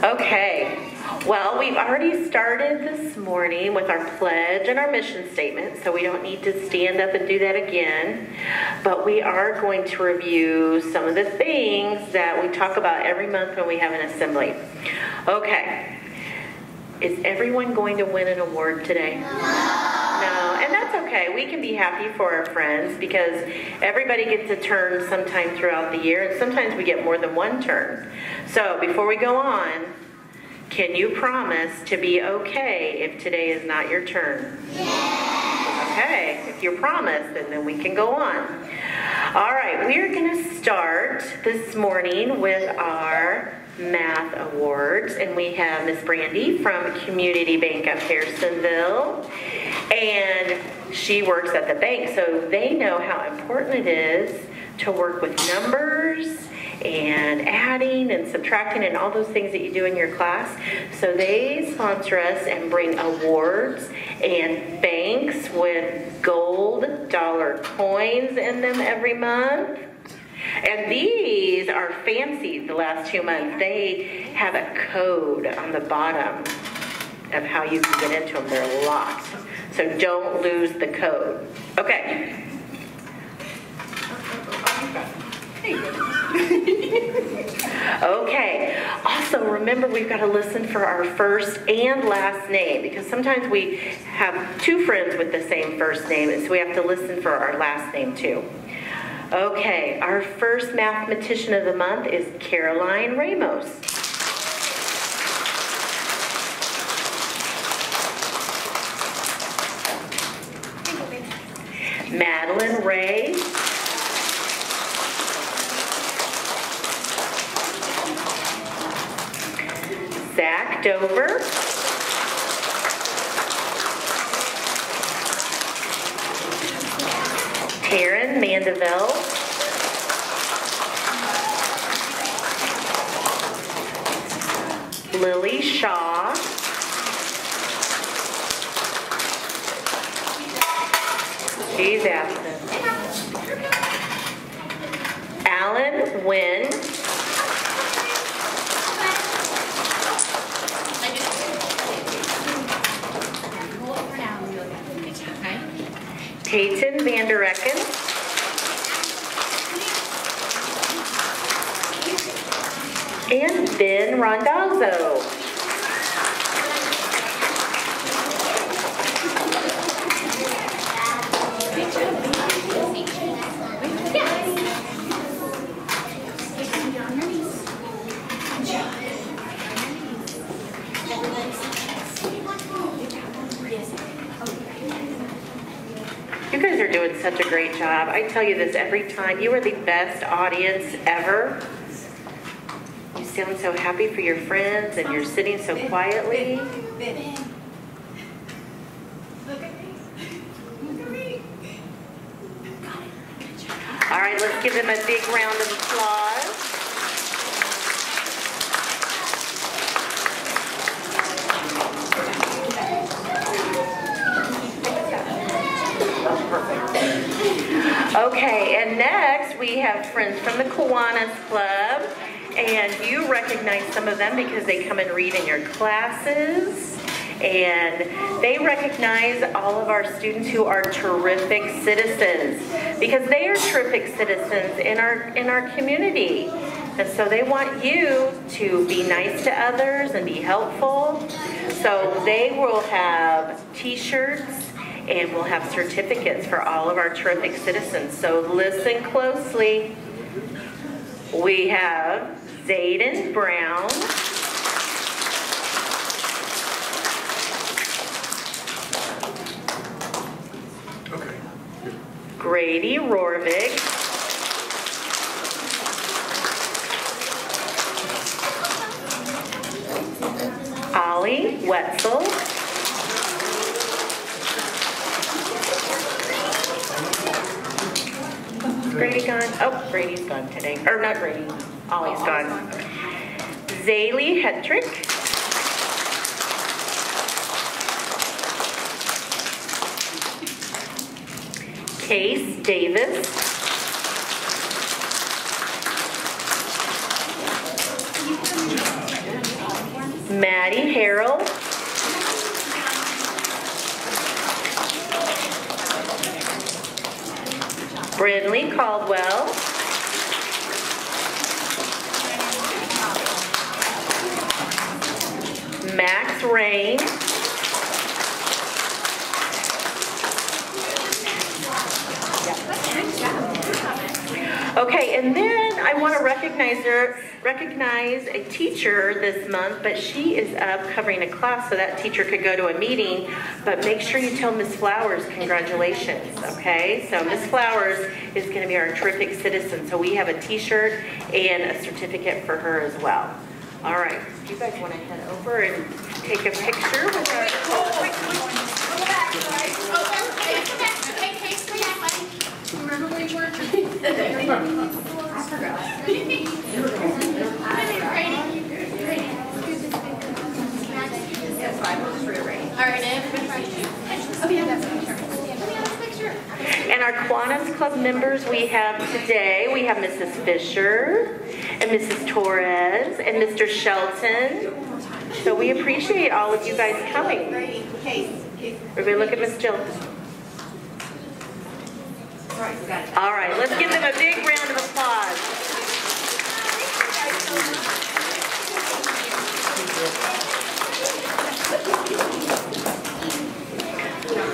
Okay, well, we've already started this morning with our pledge and our mission statement, so we don't need to stand up and do that again. But we are going to review some of the things that we talk about every month when we have an assembly. Okay, is everyone going to win an award today? No, and that's okay. We can be happy for our friends because everybody gets a turn sometime throughout the year, and sometimes we get more than one turn. So before we go on, can you promise to be okay if today is not your turn? Okay, if you promise, then we can go on. All right, we're going to start this morning with our math awards, and we have Miss Brandy from Community Bank of Harrisonville, and she works at the bank, so they know how important it is to work with numbers and adding and subtracting and all those things that you do in your class. So they sponsor us and bring awards and banks with gold dollar coins in them every month. And these are fancy the last 2 months. They have a code on the bottom of how you can get into them. They're locked. So don't lose the code. Okay. Okay. Also, remember we've got to listen for our first and last name because sometimes we have two friends with the same first name, and so we have to listen for our last name too. Okay, our first mathematician of the month is Caroline Ramos. Madeline Ray. Zach Dover. Taryn Mandeville. Lily Shaw. She's absent. Alan Wynn. Peyton Van Der Recken. And Ben Rondazzo. You guys are doing such a great job. I tell you this every time. You are the best audience ever. You sound so happy for your friends and you're sitting so quietly. Look at me. Look at me. All right, let's give them a big round of applause. Okay, and next we have friends from the Kiwanis Club, and you recognize some of them because they come and read in your classes, and they recognize all of our students who are terrific citizens because they are terrific citizens in our community, and so they want you to be nice to others and be helpful. So they will have t-shirts and we'll have certificates for all of our terrific citizens. So listen closely. We have Zayden Brown. Okay. Grady Rorvig. Ollie Wetzel. Grady gone? Oh, Grady's gone today. Or not Grady. Ollie's gone. Zaylee Hetrick. Case Davis. Maddie Harrell. Brynley Caldwell. Max Rain. Okay, and then I want to recognize a teacher this month, but she is up covering a class, so that teacher could go to a meeting. But make sure you tell Miss Flowers congratulations, okay? So Miss Flowers is going to be our terrific citizen, so we have a t-shirt and a certificate for her as well. All right, you guys want to head over and take a picture with our... Remember when you weren't I forgot. All right, everybody. Oh, yeah, that's a picture. And our Kiwanis Club members we have today, we have Mrs. Fisher and Mrs. Torres and Mr. Shelton. So we appreciate all of you guys coming. Everybody look at Miss Jill. All right, let's give them a big round of applause.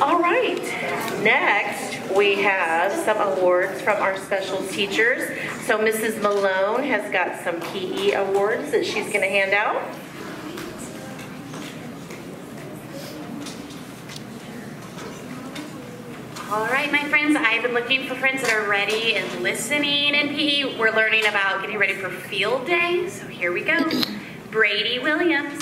All right, next we have some awards from our special teachers. So Mrs. Malone has got some PE awards that she's going to hand out. All right, my friends, I've been looking for friends that are ready and listening in PE. We're learning about getting ready for field day, so here we go. Brady Williams.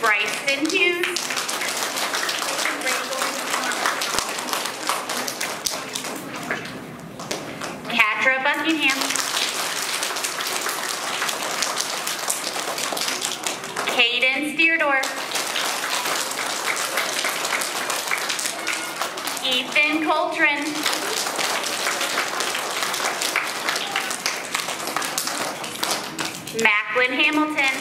Bryson Hughes. Katra Buckingham. Caden Steerdorf. Ethan Coltrane. Macklin Hamilton.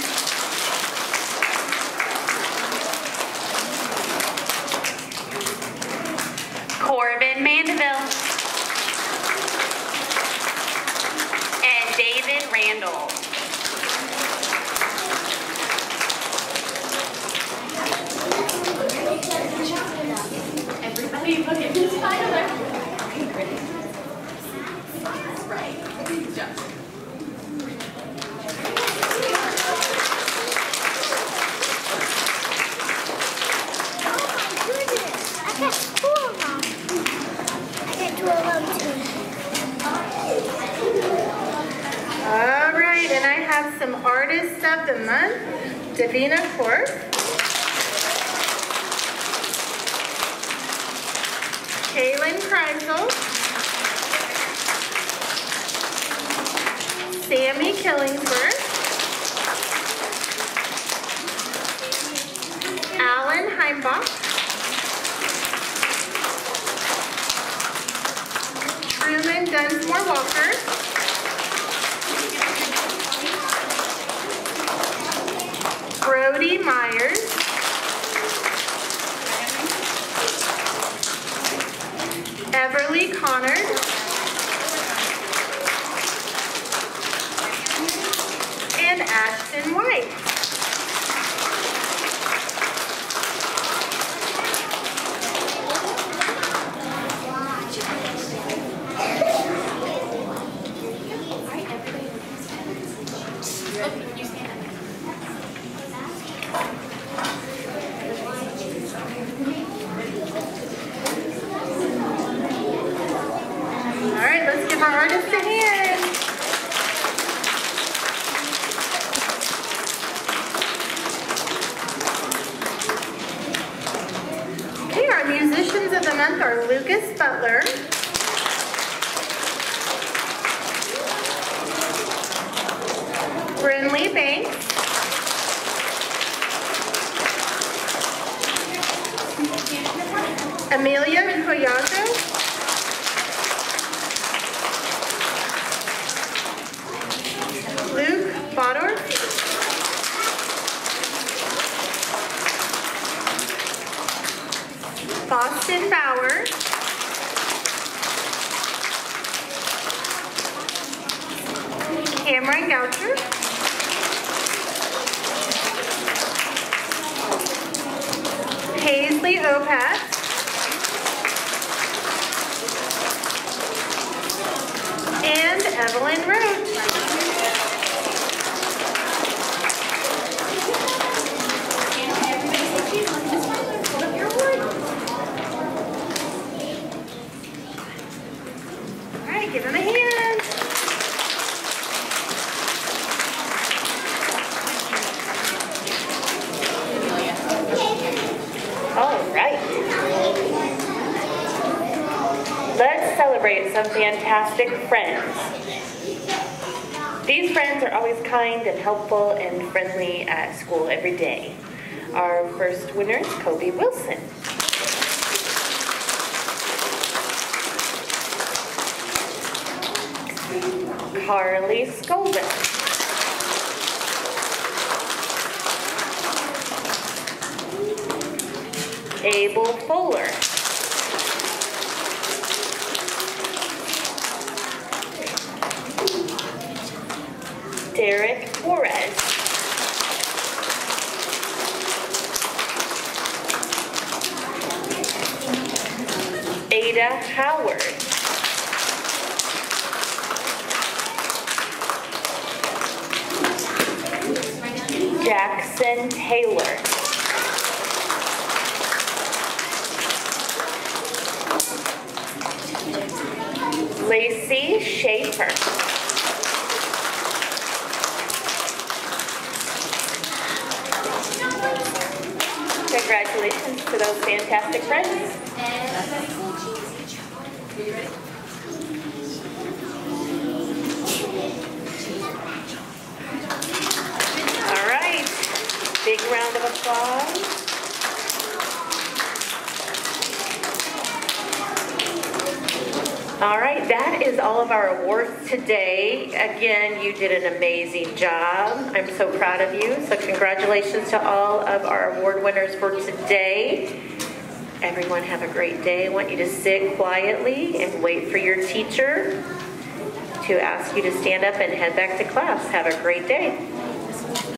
Corbin Mandeville. And David Randall. Everybody look at this Tyler. Okay, great. Right. Good job. All right, and I have some artists of the month. Davina Korf. Kaylin Kreisel. Sammy Killingsworth. Alan Heimbach. Truman Dunsmore Walker. Brody Myers. Everly Connard. And Ashton White. All right, let's give our artists a hand. Okay, our musicians of the month are Lucas Butler, Brynley Banks, Amelia Collazo, Austin Bowers, Cameron Goucher, Paisley Opat, and Evelyn Roach. All right, give him a hand. All right. Let's celebrate some fantastic friends. These friends are always kind and helpful and friendly at school every day. Our first winner is Kobe Wilson. Carly Scovin. Abel Fuller. Derek Torres. Ada Howard. Jackson Taylor. Lacey Schaefer. Congratulations to those fantastic friends. All right, big round of applause. All right, that is all of our awards today. Again, you did an amazing job. I'm so proud of you. So congratulations to all of our award winners for today. Everyone have a great day. I want you to sit quietly and wait for your teacher to ask you to stand up and head back to class. Have a great day.